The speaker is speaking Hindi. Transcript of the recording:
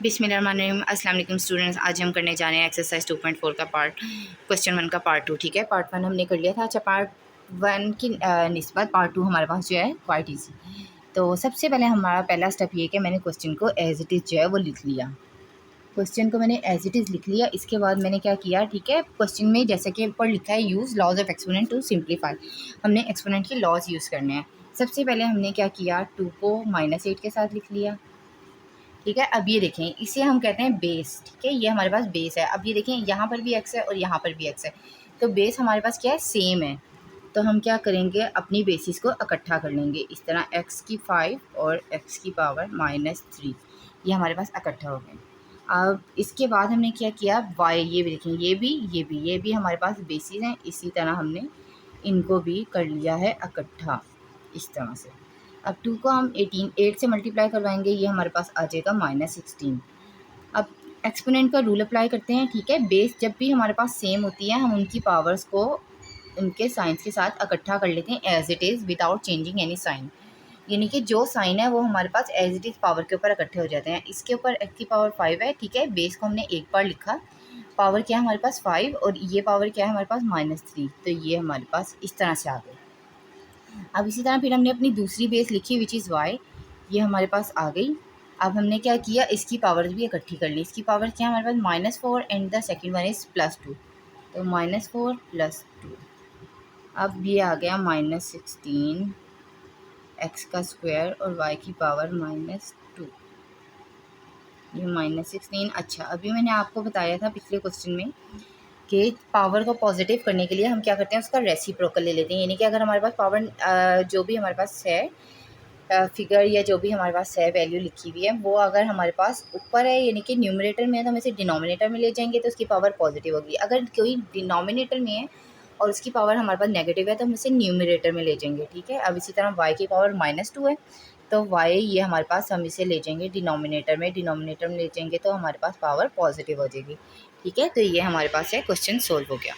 बिस्मिल्लाहिर्रहमानिर्रहीम। अस्सलाम वालेकुम स्टूडेंट्स। आज हम करने जा रहे हैं एक्सरसाइज 2.4 का क्वेश्चन 1 का पार्ट 2। ठीक है, पार्ट 1 हमने कर लिया था। अच्छा, पार्ट 1 की निस्बत पार्ट 2 हमारे पास जो है क्वाइट ईजी। तो सबसे पहले हमारा पहला स्टेप ये कि मैंने क्वेश्चन को एज इट इज़ जो है वो लिख लिया। क्वेश्चन को मैंने एज इट इज़ लिख लिया। इसके बाद मैंने क्या किया, ठीक है, क्वेश्चन में जैसे कि ऊपर लिखा है use laws of exponent to simplify. हमने एक्सपोनेंट के लॉज यूज़ करने हैं। सबसे पहले हमने क्या किया, 2 को -8 के साथ लिख लिया। ठीक है, अब ये देखें, इसे हम कहते हैं बेस। ठीक है, ये हमारे पास बेस है। अब ये देखें, यहाँ पर भी एक्स है और यहाँ पर भी एक्स है, तो बेस हमारे पास क्या है, सेम है। तो हम क्या करेंगे, अपनी बेसिस को इकट्ठा कर लेंगे इस तरह, एक्स की 5 और एक्स की पावर -3, ये हमारे पास इकट्ठा हो गए। अब इसके बाद हमने क्या किया, वाई, ये भी देखें, ये भी हमारे पास बेसिस हैं। इसी तरह हमने इनको भी कर लिया है इकट्ठा इस तरह से। अब 2 को हम 8 से मल्टीप्लाई करवाएंगे, ये हमारे पास आ जाएगा -16। अब एक्सपोनेंट का रूल अप्लाई करते हैं। ठीक है, बेस जब भी हमारे पास सेम होती है, हम उनकी पावर्स को उनके साइंस के साथ इकट्ठा कर लेते हैं as it is without changing any sign. यानी कि जो साइन है वो हमारे पास एज इट इज़ पावर के ऊपर इकट्ठे हो जाते हैं। इसके ऊपर एक्स की पावर 5 है। ठीक है, बेस को हमने एक बार लिखा, पावर क्या है हमारे पास 5 और ये पावर क्या है हमारे पास -3, तो ये हमारे पास इस तरह से आ गई। अब इसी तरह फिर हमने अपनी दूसरी बेस लिखी विच इज़ वाई, ये हमारे पास आ गई। अब हमने क्या किया, इसकी पावर्स भी इकट्ठी कर ली। इसकी पावर क्या है हमारे पास -4 and the second one is +2, तो -4 + 2। अब ये आ गया -16 एक्स का स्क्वायर और वाई की पावर -2, ये -16। अच्छा, अभी मैंने आपको बताया था पिछले क्वेश्चन में कि पावर को पॉजिटिव करने के लिए हम क्या करते हैं, उसका रेसिप्रोकल ले लेते हैं। यानी कि अगर हमारे पास पावर जो भी हमारे पास है फिगर या जो भी हमारे पास है वैल्यू लिखी हुई है, वो अगर हमारे पास ऊपर है यानी कि न्यूमरेटर में है, तो हम इसे डिनोमिनेटर में ले जाएंगे तो उसकी पावर पॉजिटिव होगी। अगर कोई डिनोमिनेटर में है और उसकी पावर हमारे पास नेगेटिव है, तो हम इसे न्यूमरेटर में ले जाएंगे। ठीक है, अब इसी तरह y की पावर -2 है, तो y ये हमारे पास, हम इसे ले जाएंगे डिनोमिनेटर में ले जाएंगे तो हमारे पास पावर पॉजिटिव हो जाएगी। ठीक है, तो ये हमारे पास है, क्वेश्चन सोल्व हो गया।